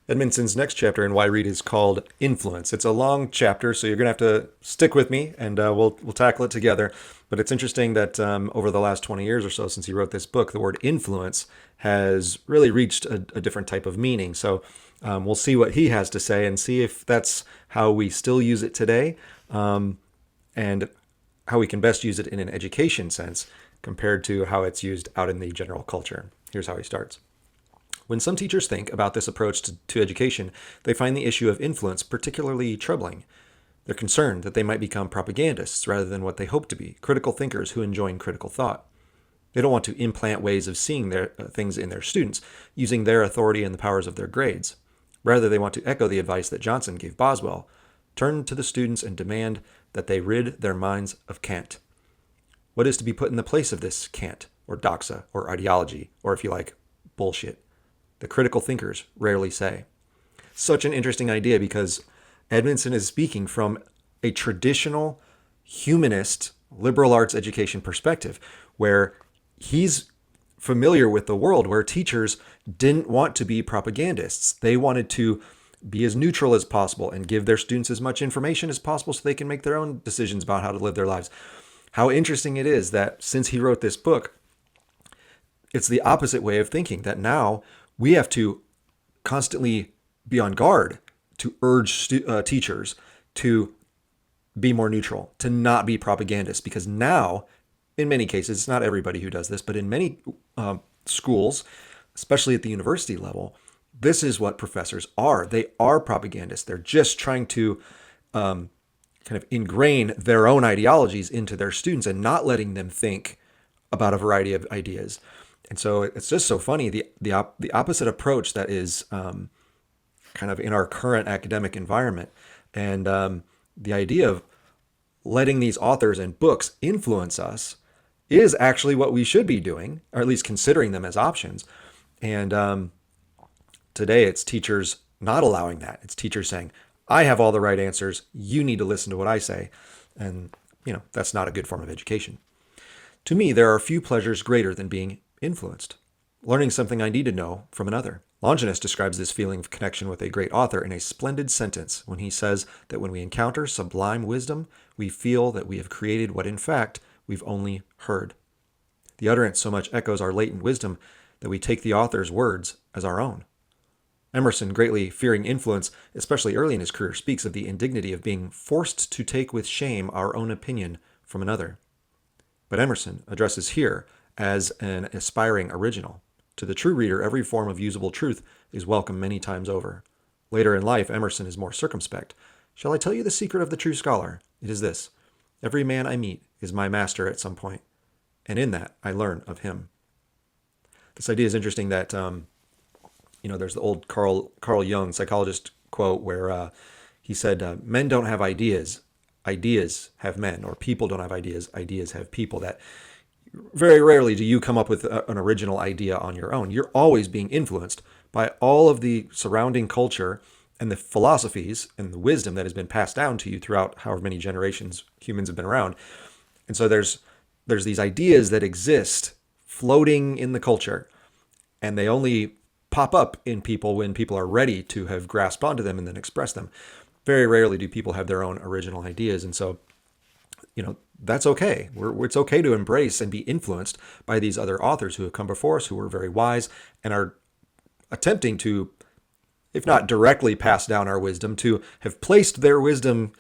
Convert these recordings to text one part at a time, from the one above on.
Edmundson's next chapter in Why Read is called Influence. It's a long chapter, so you're going to have to stick with me, and we'll tackle it together. But it's interesting that over the last 20 years or so since he wrote this book, the word influence has really reached a different type of meaning. So we'll see what he has to say and see if that's how we still use it today, and how we can best use it in an education sense compared to how it's used out in the general culture. Here's how he starts. When some teachers think about this approach to education, they find the issue of influence particularly troubling. They're concerned that they might become propagandists rather than what they hope to be, critical thinkers who enjoin critical thought. They don't want to implant ways of seeing their things in their students, using their authority and the powers of their grades. Rather, they want to echo the advice that Johnson gave Boswell: turn to the students and demand that they rid their minds of cant. What is to be put in the place of this cant, or doxa, or ideology, or if you like, bullshit? The critical thinkers rarely say. Such an interesting idea because Edmundson is speaking from a traditional humanist liberal arts education perspective where he's familiar with the world where teachers didn't want to be propagandists. They wanted to be as neutral as possible and give their students as much information as possible so they can make their own decisions about how to live their lives. How interesting it is that since he wrote this book, it's the opposite way of thinking, that now we have to constantly be on guard to urge teachers to be more neutral, to not be propagandists, because now, in many cases, it's not everybody who does this, but in many schools, especially at the university level, this is what professors are. They are propagandists. They're just trying to kind of ingrain their own ideologies into their students and not letting them think about a variety of ideas. And so it's just so funny, the opposite approach that is kind of in our current academic environment. And the idea of letting these authors and books influence us is actually what we should be doing, or at least considering them as options. And today it's teachers not allowing that. It's teachers saying, I have all the right answers. You need to listen to what I say. And, that's not a good form of education. To me, there are few pleasures greater than being influenced, learning something I need to know from another. Longinus describes this feeling of connection with a great author in a splendid sentence when he says that when we encounter sublime wisdom, we feel that we have created what in fact we've only heard. The utterance so much echoes our latent wisdom that we take the author's words as our own. Emerson, greatly fearing influence, especially early in his career, speaks of the indignity of being forced to take with shame our own opinion from another. But Emerson addresses here as an aspiring original. To the true reader, every form of usable truth is welcome many times over. Later in life, Emerson is more circumspect. Shall I tell you the secret of the true scholar? It is this: every man I meet is my master at some point, and in that I learn of him. This idea is interesting that, there's the old Carl Jung, psychologist, quote where he said, men don't have ideas, ideas have men, or people don't have ideas, ideas have people. That very rarely do you come up with an original idea on your own. You're always being influenced by all of the surrounding culture and the philosophies and the wisdom that has been passed down to you throughout however many generations humans have been around. And so there's these ideas that exist floating in the culture, and they only pop up in people when people are ready to have grasped onto them and then express them. Very rarely do people have their own original ideas. And so, that's okay. It's okay to embrace and be influenced by these other authors who have come before us, who were very wise and are attempting to, if not directly pass down our wisdom, to have placed their wisdom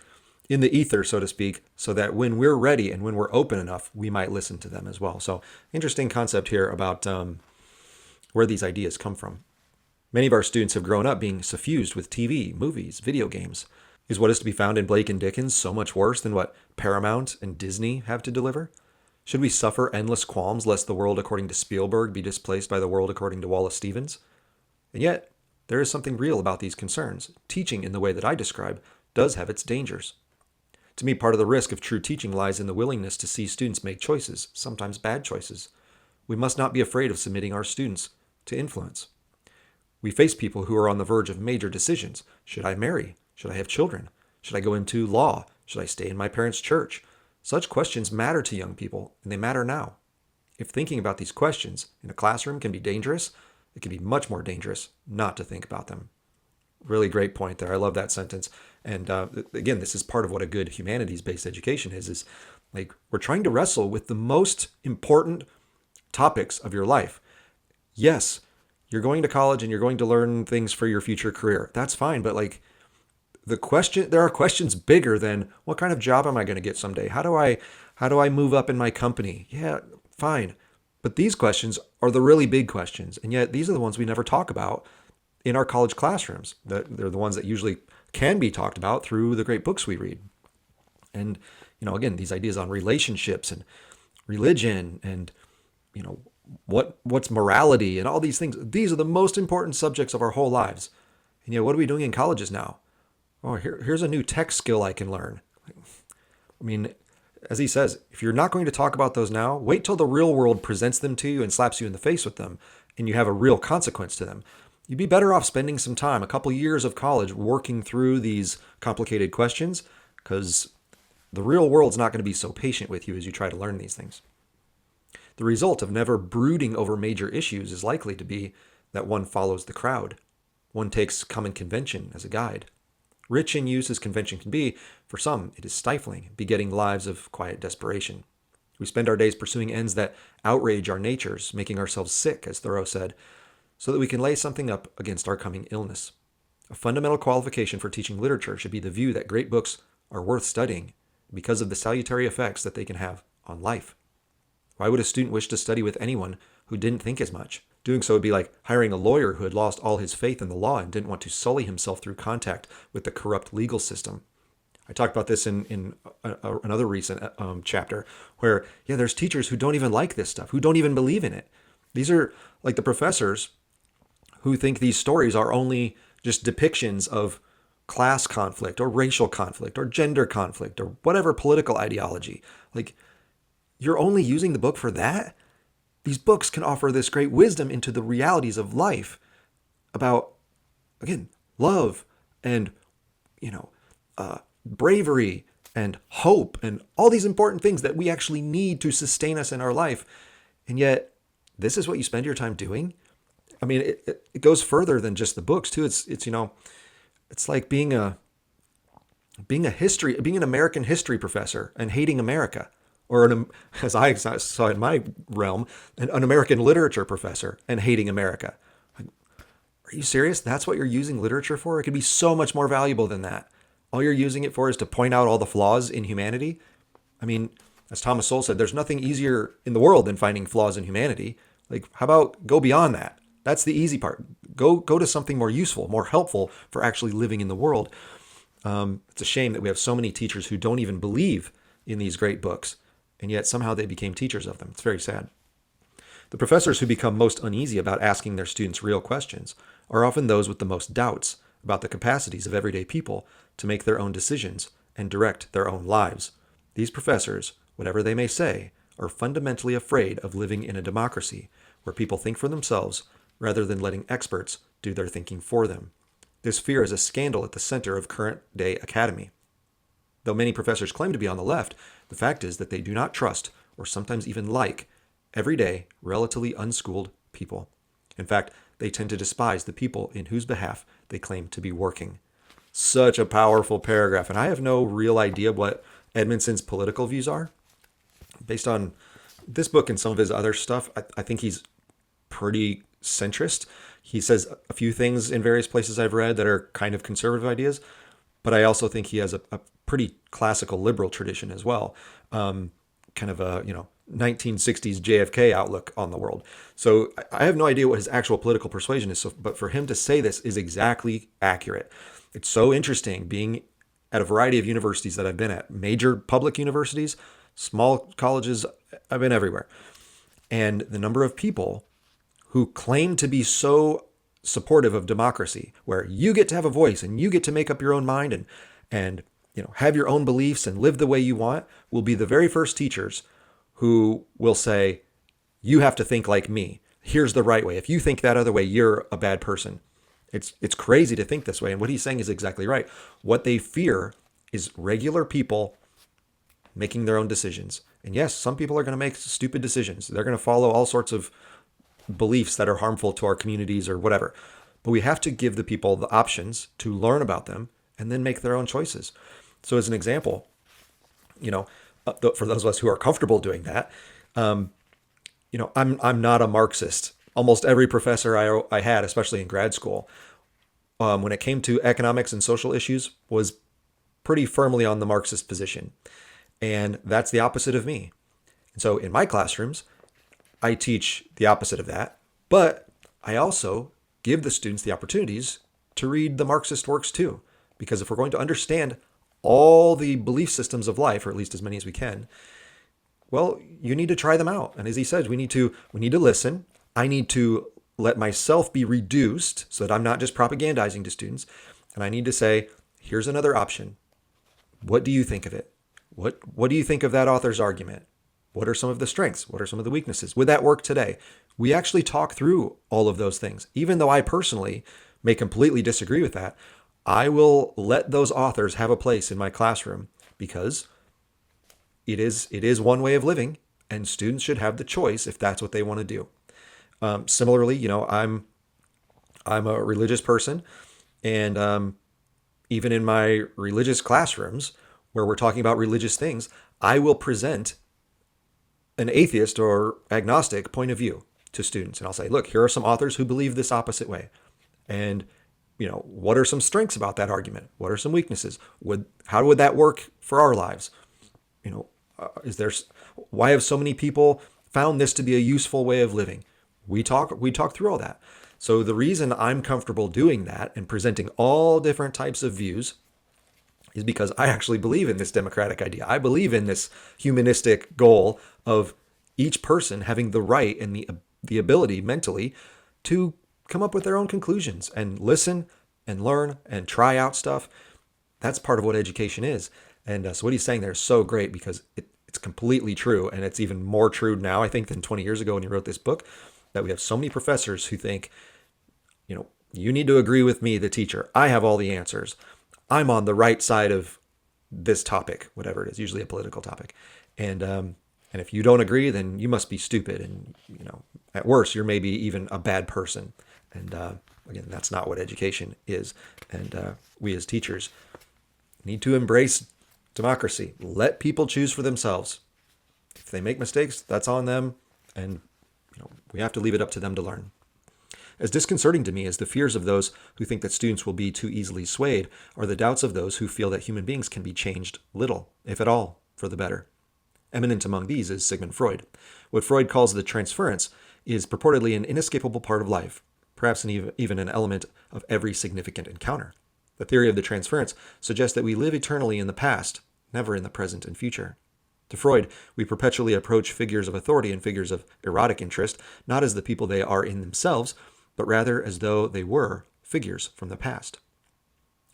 in the ether, so to speak, so that when we're ready and when we're open enough, we might listen to them as well. So interesting concept here about where these ideas come from. Many of our students have grown up being suffused with TV, movies, video games. Is what is to be found in Blake and Dickens so much worse than what Paramount and Disney have to deliver? Should we suffer endless qualms lest the world according to Spielberg be displaced by the world according to Wallace Stevens? And yet, there is something real about these concerns. Teaching in the way that I describe does have its dangers. To me, part of the risk of true teaching lies in the willingness to see students make choices, sometimes bad choices. We must not be afraid of submitting our students to influence. We face people who are on the verge of major decisions. Should I marry? Should I have children? Should I go into law? Should I stay in my parents' church? Such questions matter to young people, and they matter now. If thinking about these questions in a classroom can be dangerous, it can be much more dangerous not to think about them. Really great point there. I love that sentence. And again, this is part of what a good humanities-based education is like we're trying to wrestle with the most important topics of your life. Yes, you're going to college and you're going to learn things for your future career. That's fine, but like there are questions bigger than what kind of job am I going to get someday? How do I move up in my company? Yeah, fine. But these questions are the really big questions. And yet these are the ones we never talk about in our college classrooms. They're the ones that usually can be talked about through the great books we read. And, again, these ideas on relationships and religion and, what's morality and all these things. These are the most important subjects of our whole lives. And yet, what are we doing in colleges now? Oh, here's a new tech skill I can learn. I mean, as he says, if you're not going to talk about those now, wait till the real world presents them to you and slaps you in the face with them, and you have a real consequence to them. You'd be better off spending some time, a couple years of college, working through these complicated questions, because the real world's not going to be so patient with you as you try to learn these things. The result of never brooding over major issues is likely to be that one follows the crowd. One takes common convention as a guide. Rich in use as convention can be, for some it is stifling, begetting lives of quiet desperation. We spend our days pursuing ends that outrage our natures, making ourselves sick, as Thoreau said, so that we can lay something up against our coming illness. A fundamental qualification for teaching literature should be the view that great books are worth studying because of the salutary effects that they can have on life. Why would a student wish to study with anyone who didn't think as much? Doing so would be like hiring a lawyer who had lost all his faith in the law and didn't want to sully himself through contact with the corrupt legal system. I talked about this in another recent chapter where, there's teachers who don't even like this stuff, who don't even believe in it. These are like the professors who think these stories are only just depictions of class conflict or racial conflict or gender conflict or whatever political ideology. Like, you're only using the book for that? These books can offer this great wisdom into the realities of life about, again, love and, bravery and hope and all these important things that we actually need to sustain us in our life. And yet, this is what you spend your time doing? I mean, it goes further than just the books, too. It's like being an American history professor and hating America. Or, as I saw in my realm, an American literature professor and hating America. Like, are you serious? That's what you're using literature for? It could be so much more valuable than that. All you're using it for is to point out all the flaws in humanity. I mean, as Thomas Sowell said, there's nothing easier in the world than finding flaws in humanity. Like, how about go beyond that? That's the easy part. Go to something more useful, more helpful for actually living in the world. It's a shame that we have so many teachers who don't even believe in these great books, and yet somehow they became teachers of them. It's very sad. The professors who become most uneasy about asking their students real questions are often those with the most doubts about the capacities of everyday people to make their own decisions and direct their own lives. These professors, whatever they may say, are fundamentally afraid of living in a democracy where people think for themselves rather than letting experts do their thinking for them. This fear is a scandal at the center of current-day academy. Though many professors claim to be on the left, the fact is that they do not trust, or sometimes even like, everyday, relatively unschooled people. In fact, they tend to despise the people in whose behalf they claim to be working. Such a powerful paragraph, and I have no real idea what Edmundson's political views are. Based on this book and some of his other stuff, I think he's pretty centrist. He says a few things in various places I've read that are kind of conservative ideas, but I also think he has a pretty classical liberal tradition as well. Kind of a, 1960s JFK outlook on the world. So I have no idea what his actual political persuasion is, but for him to say this is exactly accurate. It's so interesting being at a variety of universities that I've been at, major public universities, small colleges, I've been everywhere. And the number of people who claim to be so supportive of democracy, where you get to have a voice and you get to make up your own mind and have your own beliefs and live the way you want, will be the very first teachers who will say, you have to think like me. Here's the right way. If you think that other way, you're a bad person. It's crazy to think this way. And what he's saying is exactly right. What they fear is regular people making their own decisions. And yes, some people are going to make stupid decisions. They're going to follow all sorts of beliefs that are harmful to our communities or whatever. but we have to give the people the options to learn about them and then make their own choices. So as an example, for those of us who are comfortable doing that, I'm not a Marxist. Almost every professor I had, especially in grad school, when it came to economics and social issues, was pretty firmly on the Marxist position. And that's the opposite of me. And so in my classrooms, I teach the opposite of that, but I also give the students the opportunities to read the Marxist works too. Because if we're going to understand all the belief systems of life, or at least as many as we can, well, you need to try them out. And as he says, we need to listen. I need to let myself be reduced so that I'm not just propagandizing to students. And I need to say, here's another option. What do you think of it? What do you think of that author's argument? What are some of the strengths? What are some of the weaknesses? Would that work today? We actually talk through all of those things. Even though I personally may completely disagree with that, I will let those authors have a place in my classroom because it is one way of living, and students should have the choice if that's what they want to do. Similarly, I'm a religious person, and even in my religious classrooms where we're talking about religious things, I will present an atheist or agnostic point of view to students, and I'll say, look, here are some authors who believe this opposite way, and what are some strengths about that argument? What are some weaknesses? How would that work for our lives? Why have so many people found this to be a useful way of living? We talk through all that. So the reason I'm comfortable doing that and presenting all different types of views is because I actually believe in this democratic idea. I believe in this humanistic goal of each person having the right and the ability mentally to come up with their own conclusions and listen and learn and try out stuff. That's part of what education is. And so what he's saying there is so great because it's completely true. And it's even more true now, I think, than 20 years ago when he wrote this book, that we have so many professors who think, you need to agree with me, the teacher. I have all the answers. I'm on the right side of this topic, whatever it is, usually a political topic. And if you don't agree, then you must be stupid. And, at worst, you're maybe even a bad person. And again, that's not what education is. And we as teachers need to embrace democracy. Let people choose for themselves. If they make mistakes, that's on them. And we have to leave it up to them to learn. As disconcerting to me as the fears of those who think that students will be too easily swayed are the doubts of those who feel that human beings can be changed little, if at all, for the better. Eminent among these is Sigmund Freud. What Freud calls the transference is purportedly an inescapable part of life, perhaps even an element of every significant encounter. The theory of the transference suggests that we live eternally in the past, never in the present and future. To Freud, we perpetually approach figures of authority and figures of erotic interest, not as the people they are in themselves, but rather as though they were figures from the past.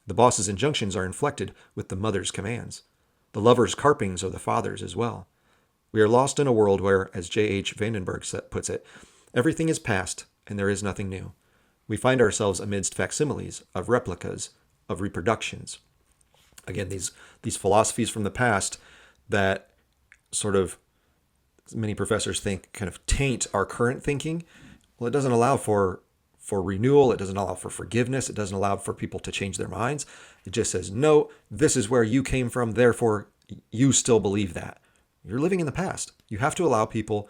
The boss's injunctions are inflected with the mother's commands. The lover's carpings are the father's as well. We are lost in a world where, as J.H. Vandenberg puts it, everything is past and there is nothing new. We find ourselves amidst facsimiles, of replicas, of reproductions. Again, these philosophies from the past that sort of many professors think kind of taint our current thinking. Well, it doesn't allow for renewal. It doesn't allow for forgiveness. It doesn't allow for people to change their minds. It just says, no, this is where you came from. Therefore, you still believe that. You're living in the past. You have to allow people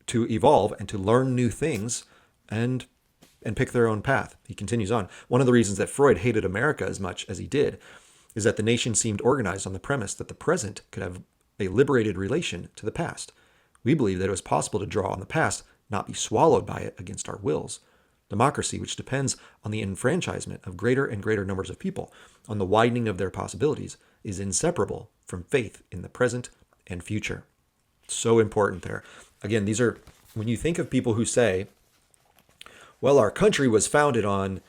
to evolve and to learn new things and pick their own path. He continues on. One of the reasons that Freud hated America as much as he did is that the nation seemed organized on the premise that the present could have a liberated relation to the past. We believe that it was possible to draw on the past, not be swallowed by it against our wills. Democracy, which depends on the enfranchisement of greater and greater numbers of people, on the widening of their possibilities, is inseparable from faith in the present and future. So important there. Again, these are, when you think of people who say, well, our country was founded on,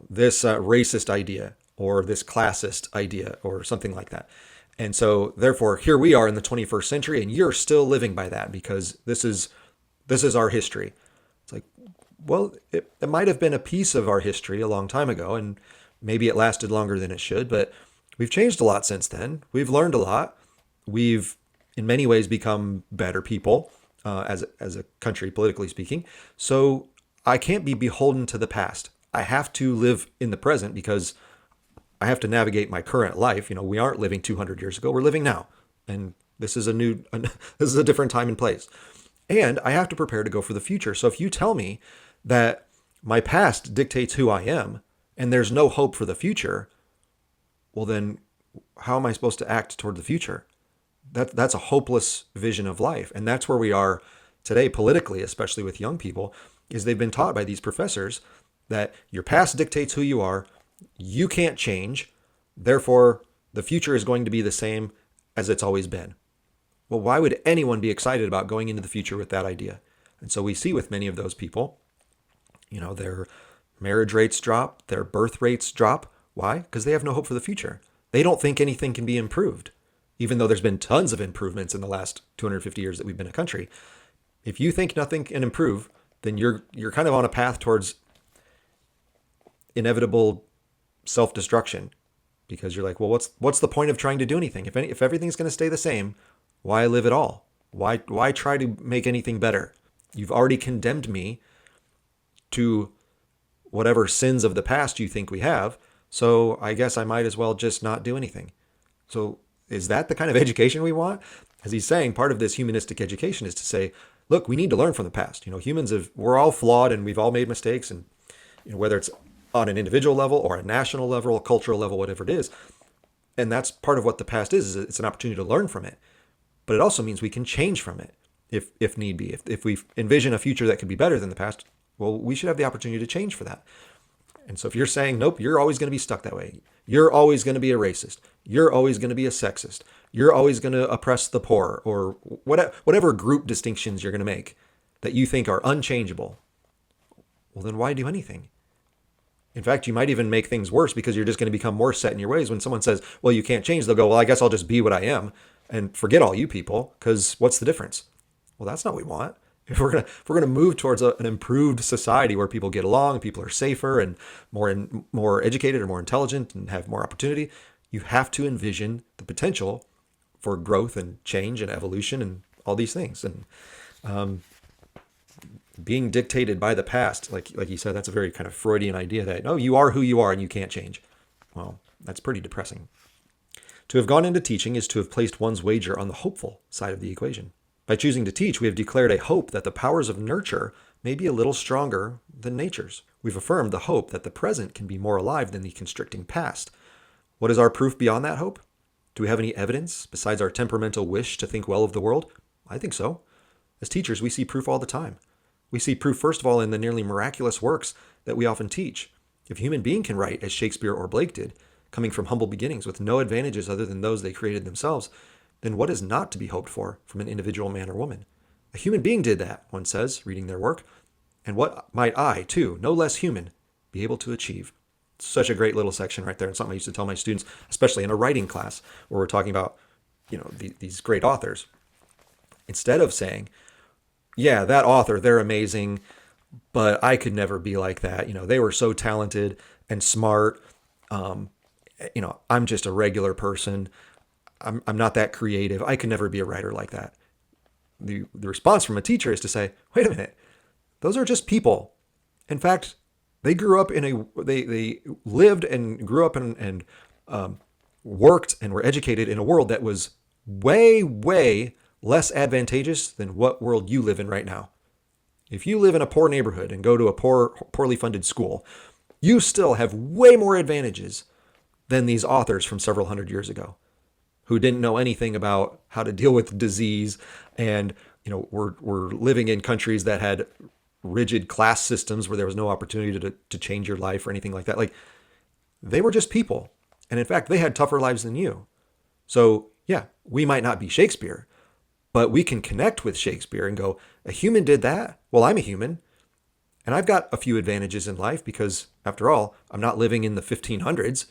this racist idea or this classist idea or something like that. And so therefore, here we are in the 21st century and you're still living by that because this is our history. It's like, well, it might have been a piece of our history a long time ago, and maybe it lasted longer than it should, but we've changed a lot since then. We've learned a lot. We've, in many ways, become better people as a country, politically speaking. So I can't be beholden to the past. I have to live in the present because I have to navigate my current life. We aren't living 200 years ago. We're living now. And this is this is a different time and place. And I have to prepare to go for the future. So if you tell me that my past dictates who I am and there's no hope for the future, well then how am I supposed to act toward the future? That's a hopeless vision of life. And that's where we are today politically, especially with young people, is they've been taught by these professors that your past dictates who you are, you can't change, therefore the future is going to be the same as it's always been. Well, why would anyone be excited about going into the future with that idea? And so we see with many of those people, their marriage rates drop, their birth rates drop. Why? Because they have no hope for the future. They don't think anything can be improved, even though there's been tons of improvements in the last 250 years that we've been a country. If you think nothing can improve, then you're kind of on a path towards inevitable self-destruction, because you're like, well, what's the point of trying to do anything? If everything's going to stay the same, why live at all? Why try to make anything better? You've already condemned me to whatever sins of the past you think we have, so I guess I might as well just not do anything. So is that the kind of education we want? As he's saying, part of this humanistic education is to say, look, we need to learn from the past. We're all flawed and we've all made mistakes, and whether it's on an individual level or a national level, a cultural level, whatever it is. And that's part of what the past is it's an opportunity to learn from it. But it also means we can change from it if need be. If we envision a future that could be better than the past, well, we should have the opportunity to change for that. And so if you're saying, nope, you're always going to be stuck that way. You're always going to be a racist. You're always going to be a sexist. You're always going to oppress the poor, or whatever group distinctions you're going to make that you think are unchangeable. Well, then why do anything? In fact, you might even make things worse because you're just going to become more set in your ways. When someone says, well, you can't change, they'll go, well, I guess I'll just be what I am and forget all you people, because what's the difference? Well, that's not what we want. If we're gonna move towards an improved society where people get along, people are safer and more educated or more intelligent and have more opportunity, you have to envision the potential for growth and change and evolution and all these things. And being dictated by the past, like you said, that's a very kind of Freudian idea that, no, you are who you are and you can't change. Well, that's pretty depressing. To have gone into teaching is to have placed one's wager on the hopeful side of the equation. By choosing to teach, we have declared a hope that the powers of nurture may be a little stronger than nature's. We've affirmed the hope that the present can be more alive than the constricting past. What is our proof beyond that hope? Do we have any evidence besides our temperamental wish to think well of the world? I think so. As teachers, we see proof all the time. We see proof, first of all, in the nearly miraculous works that we often teach. If a human being can write as Shakespeare or Blake did, coming from humble beginnings with no advantages other than those they created themselves, then what is not to be hoped for from an individual man or woman? A human being did that, one says, reading their work. And what might I, too, no less human, be able to achieve? Such a great little section right there. And something I used to tell my students, especially in a writing class where we're talking about, these great authors. Instead of saying, yeah, that author, they're amazing, but I could never be like that. They were so talented and smart. I'm just a regular person. I'm not that creative. I could never be a writer like that. The response from a teacher is to say, wait a minute, those are just people. In fact, they grew up they lived and grew up and worked and were educated in a world that was way, way less advantageous than what world you live in right now. If you live in a poor neighborhood and go to a poorly funded school, you still have way more advantages than these authors from several hundred years ago, who didn't know anything about how to deal with disease, and were living in countries that had rigid class systems where there was no opportunity to change your life or anything like that. Like, they were just people, and in fact, they had tougher lives than you. So yeah, we might not be Shakespeare, but we can connect with Shakespeare and go, a human did that. Well, I'm a human, and I've got a few advantages in life because, after all, I'm not living in the 1500s.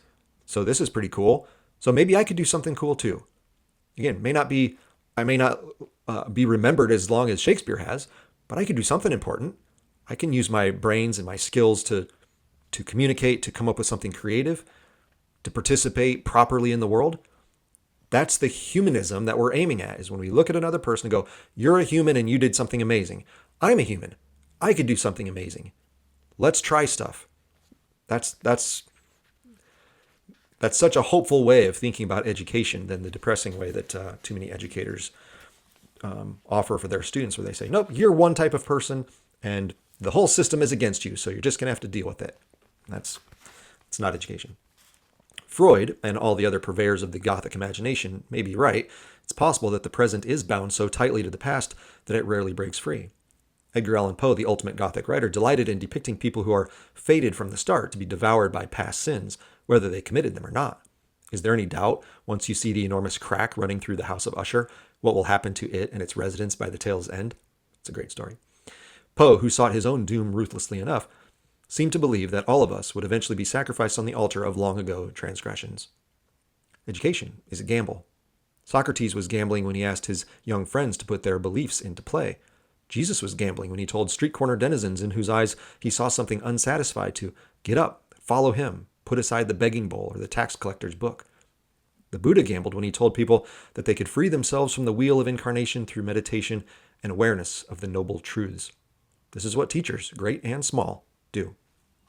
So this is pretty cool. So maybe I could do something cool too. Again, I may not be remembered as long as Shakespeare has, but I could do something important. I can use my brains and my skills to communicate, to come up with something creative, to participate properly in the world. That's the humanism that we're aiming at, is when we look at another person and go, you're a human and you did something amazing. I'm a human. I could do something amazing. let's try stuff. That's such a hopeful way of thinking about education than the depressing way that too many educators offer for their students, where they say, nope, you're one type of person and the whole system is against you, so you're just going to have to deal with it. It's not education. Freud and all the other purveyors of the Gothic imagination may be right. It's possible that the present is bound so tightly to the past that it rarely breaks free. Edgar Allan Poe, the ultimate Gothic writer, delighted in depicting people who are fated from the start to be devoured by past sins, whether they committed them or not. Is there any doubt, once you see the enormous crack running through the house of Usher, what will happen to it and its residents by the tale's end? It's a great story. Poe, who sought his own doom ruthlessly enough, seemed to believe that all of us would eventually be sacrificed on the altar of long-ago transgressions. Education is a gamble. Socrates was gambling when he asked his young friends to put their beliefs into play. Jesus was gambling when he told street corner denizens in whose eyes he saw something unsatisfied to get up, follow him, put aside the begging bowl or the tax collector's book. The Buddha gambled when he told people that they could free themselves from the wheel of incarnation through meditation and awareness of the noble truths. This is what teachers, great and small, do.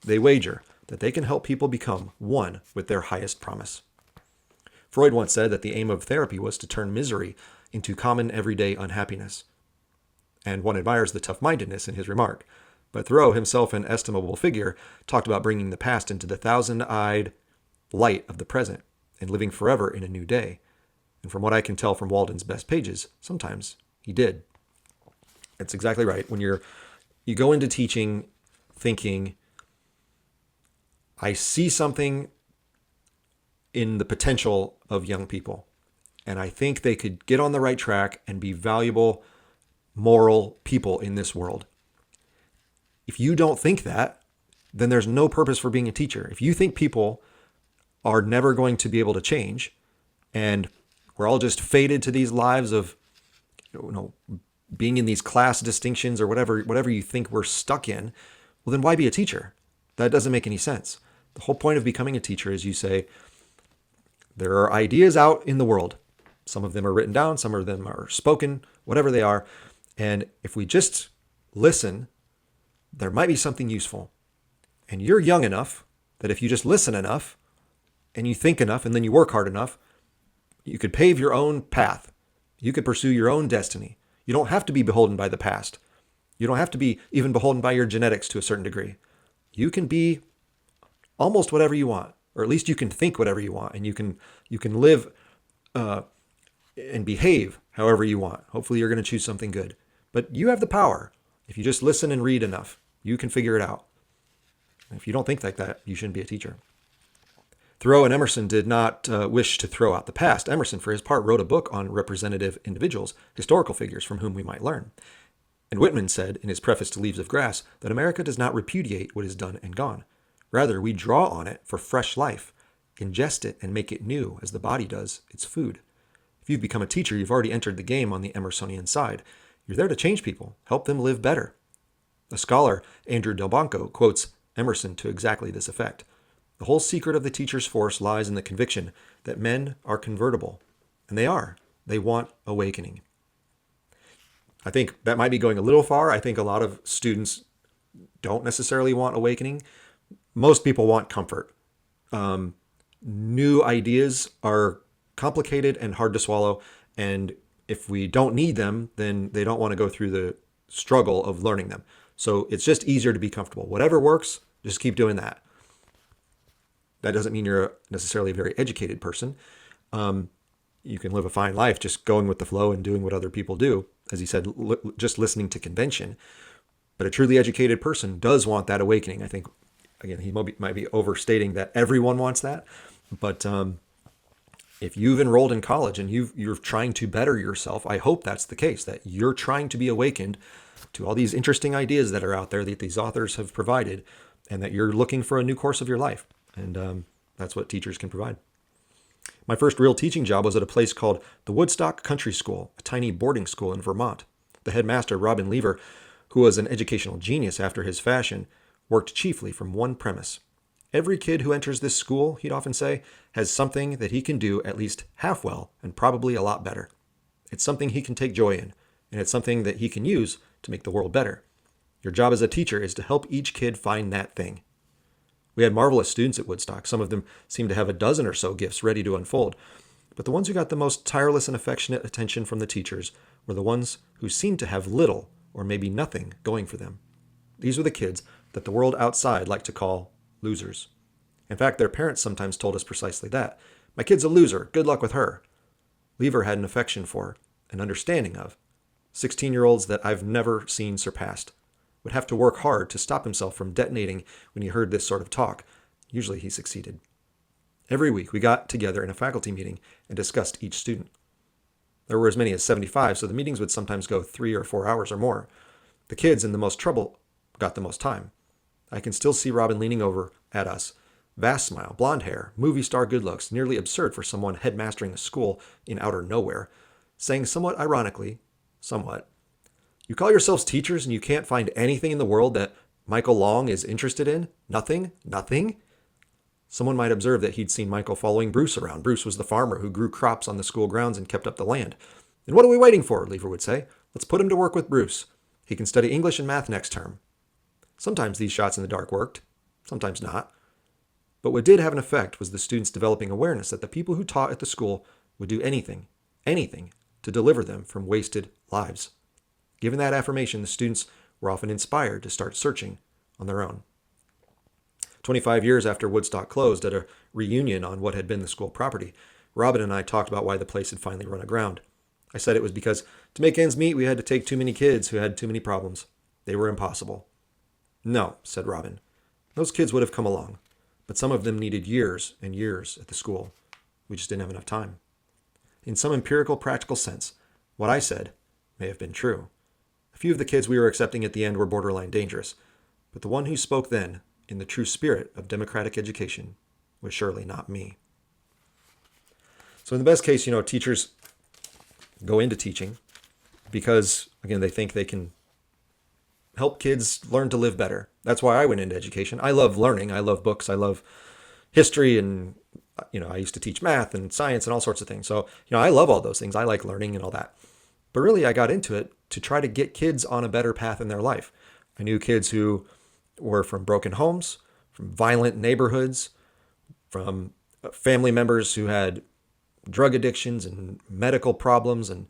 They wager that they can help people become one with their highest promise. Freud once said that the aim of therapy was to turn misery into common everyday unhappiness. And one admires the tough-mindedness in his remark. But Thoreau, himself an estimable figure, talked about bringing the past into the thousand-eyed light of the present and living forever in a new day. And from what I can tell from Walden's best pages, sometimes he did. That's exactly right. When you go into teaching thinking, I see something in the potential of young people, and I think they could get on the right track and be valuable, moral people in this world. If you don't think that, then there's no purpose for being a teacher. If you think people are never going to be able to change, and we're all just fated to these lives of, being in these class distinctions or whatever you think we're stuck in, well, then why be a teacher? That doesn't make any sense. The whole point of becoming a teacher is you say, there are ideas out in the world. Some of them are written down, some of them are spoken, whatever they are. And if we just listen, there might be something useful. And you're young enough that if you just listen enough and you think enough and then you work hard enough, you could pave your own path. You could pursue your own destiny. You don't have to be beholden by the past. You don't have to be even beholden by your genetics to a certain degree. You can be almost whatever you want, or at least you can think whatever you want, and you can live and behave however you want. Hopefully you're going to choose something good. But you have the power. If you just listen and read enough, you can figure it out. And if you don't think like that, you shouldn't be a teacher. Thoreau and Emerson did not wish to throw out the past. Emerson, for his part, wrote a book on representative individuals, historical figures from whom we might learn. And Whitman said in his preface to Leaves of Grass that America does not repudiate what is done and gone. Rather, we draw on it for fresh life, ingest it, and make it new, as the body does its food. If you've become a teacher, you've already entered the game on the Emersonian side. You're there to change people, help them live better. A scholar, Andrew Delbanco, quotes Emerson to exactly this effect. The whole secret of the teacher's force lies in the conviction that men are convertible. And they are. They want awakening. I think that might be going a little far. I think a lot of students don't necessarily want awakening. Most people want comfort. New ideas are complicated and hard to swallow. And if we don't need them, then they don't want to go through the struggle of learning them. So it's just easier to be comfortable. Whatever works, just keep doing that. That doesn't mean you're necessarily a very educated person. You can live a fine life just going with the flow and doing what other people do. As he said, just listening to convention. But a truly educated person does want that awakening. I think, again, he might be overstating that everyone wants that. But if you've enrolled in college and you're trying to better yourself, I hope that's the case, that you're trying to be awakened to all these interesting ideas that are out there that these authors have provided, and that you're looking for a new course of your life. And that's what teachers can provide. My first real teaching job was at a place called the Woodstock Country School, a tiny boarding school in Vermont. The headmaster, Robin Lever, who was an educational genius after his fashion, worked chiefly from one premise. Every kid who enters this school, he'd often say, has something that he can do at least half well and probably a lot better. It's something he can take joy in, and it's something that he can use to make the world better. Your job as a teacher is to help each kid find that thing. We had marvelous students at Woodstock. Some of them seemed to have a dozen or so gifts ready to unfold. But the ones who got the most tireless and affectionate attention from the teachers were the ones who seemed to have little or maybe nothing going for them. These were the kids that the world outside liked to call losers. In fact, their parents sometimes told us precisely that. My kid's a loser. Good luck with her. Lever had an affection for, an understanding of, 16-year-olds that I've never seen surpassed. Would have to work hard to stop himself from detonating when he heard this sort of talk. Usually he succeeded. Every week we got together in a faculty meeting and discussed each student. There were as many as 75, so the meetings would sometimes go 3 or 4 hours or more. The kids in the most trouble got the most time. I can still see Robin leaning over at us. Vast smile, blonde hair, movie star good looks, nearly absurd for someone headmastering a school in outer nowhere, saying somewhat ironically, you call yourselves teachers and you can't find anything in the world that Michael Long is interested in? Nothing? Nothing? Someone might observe that he'd seen Michael following Bruce around. Bruce was the farmer who grew crops on the school grounds and kept up the land. And what are we waiting for, Lever would say. Let's put him to work with Bruce. He can study English and math next term. Sometimes these shots in the dark worked, sometimes not. But what did have an effect was the students developing awareness that the people who taught at the school would do anything, to deliver them from wasted lives. Given that affirmation, the students were often inspired to start searching on their own. 25 years after Woodstock closed, at a reunion on what had been the school property, Robin and I talked about why the place had finally run aground. I said it was because to make ends meet, we had to take too many kids who had too many problems. They were impossible. No, said Robin. Those kids would have come along, but some of them needed years and years at the school. We just didn't have enough time. In some empirical, practical sense, what I said may have been true. A few of the kids we were accepting at the end were borderline dangerous, but the one who spoke then, in the true spirit of democratic education, was surely not me. So in the best case, teachers go into teaching because, again, they think they can help kids learn to live better. That's why I went into education. I love learning. I love books. I love history, and I used to teach math and science and all sorts of things. So, I love all those things. I like learning and all that. But really, I got into it to try to get kids on a better path in their life. I knew kids who were from broken homes, from violent neighborhoods, from family members who had drug addictions and medical problems. And,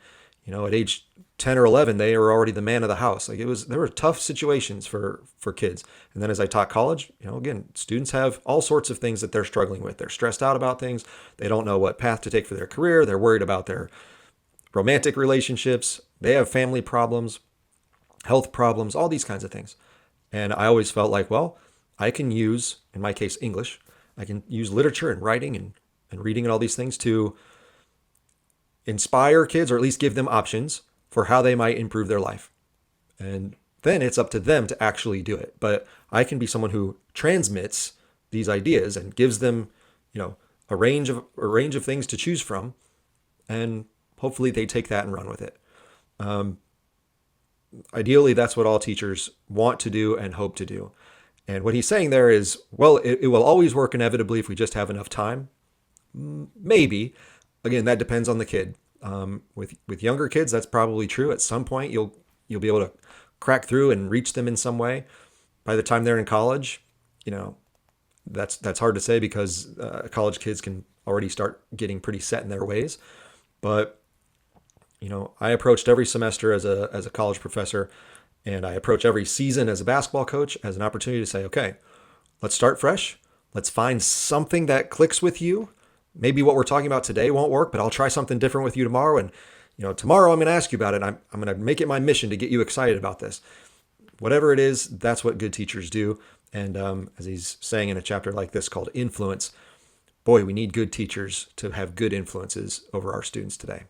at age 10 or 11, they were already the man of the house. There were tough situations for kids. And then as I taught college, again, students have all sorts of things that they're struggling with. They're stressed out about things. They don't know what path to take for their career. They're worried about their romantic relationships. They have family problems, health problems, all these kinds of things. And I always felt like, well, I can use, in my case, English. I can use literature and writing and reading and all these things to inspire kids, or at least give them options for how they might improve their life. And then it's up to them to actually do it. But I can be someone who transmits these ideas and gives them, a range of things to choose from, and hopefully they take that and run with it. Ideally, that's what all teachers want to do and hope to do. And what he's saying there is, well, it will always work inevitably if we just have enough time. Maybe. Again, that depends on the kid. With younger kids, that's probably true. At some point, you'll be able to crack through and reach them in some way. By the time they're in college, that's hard to say because college kids can already start getting pretty set in their ways. But I approached every semester as a college professor, and I approach every season as a basketball coach as an opportunity to say, okay, let's start fresh. Let's find something that clicks with you. Maybe what we're talking about today won't work, but I'll try something different with you tomorrow. And, tomorrow I'm going to ask you about it. I'm going to make it my mission to get you excited about this. Whatever it is, that's what good teachers do. And as he's saying in a chapter like this called Influence, boy, we need good teachers to have good influences over our students today.